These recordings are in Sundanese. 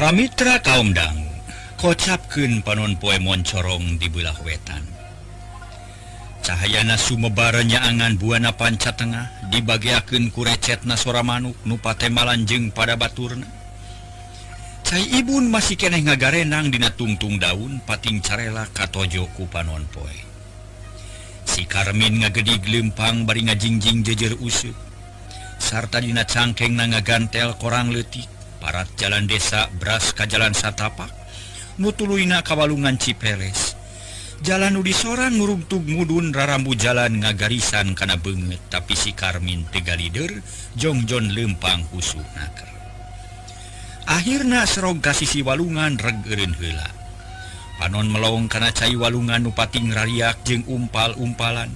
Para mitra kaum dangu kocapkeun panon poe moncorong di belah wetan. Cahayana sumebar nyaangan buana panca tengah dibagiakeun ku recetna sora manuk nu patemalan jeung pada baturna. Cai ibun masih keneh ngagarenang dina tungtung daun pating carela katojo ku panon poe. Si Karmin ngagedig lempang bari ngajingjing jejer useup. Sarta dina cangkengna ngagantel korang leutik parat jalan desa beras ka jalan satapak nu tuluina kawalungan Cipeles. Jalan nu disoran ngurugtug mudun rarambu jalan ngagarisan kana beungeut tapi si Karmin teu galider jongjon lempang husukna keur. Akhirna serog ka sisi walungan regeureun heula. Panon melong kana cai walungan nu pating rariak jeung umpal-umpalan.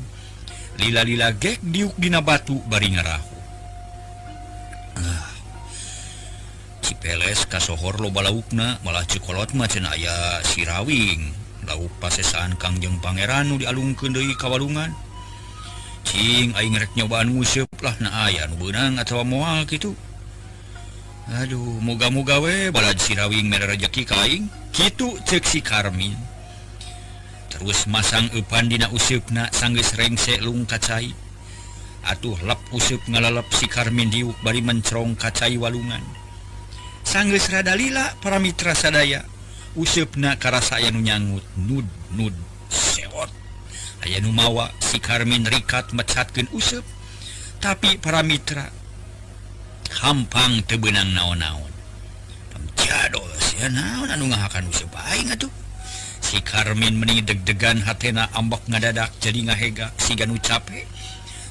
Lila-lila gek diuk dina batu bari ngarahu. Cipeles kasohor loba laukna malah cekolot mah cenah aya sirawing. Lauk pasesaan Kangjeng Pangeran nu dialungkeun deui ka walungan. Cing aing rek nyobaan nguseup lah na aya nu beunang atawa moal kitu. Aduh, moga-moga we balad sirawing mere rejeki ka aing. Kitu ceuk si Karmin. Terus masang eupan dina useupna sanggeus rengse lung ka cai. Atuh lep useup ngalalep si Karmin diuk bari mencrong ka cai walungan. Sanggeus rada lila para mitra sadaya useupna karasa aya nu nyangut nud seot. Aya nu mawa si Karmin rikat mecatkeun useup tapi para mitra hampang teu beunang naon-naon. Pamjados ya naon anu ngahakan useup aing atuh. Si Karmin meni deg-degan hatena ambak ngadadak jadi ngahega siga nu capek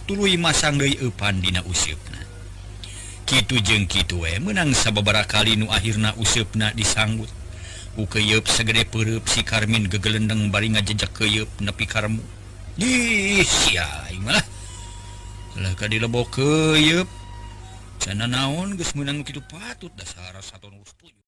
tuluy masang deui eupan dina useupna. Kitu jeung kitu we meunang sababaraha kali nu akhirna useupna disanggut. Ku keuyeub sagede peureub si Karmin gegelendeng bari ngajejek keuyeub nepi ka remu. Ih sia aing mah. Lah ka dilebok keuyeub. Cenah naon geus meunang kitu patut dasar saton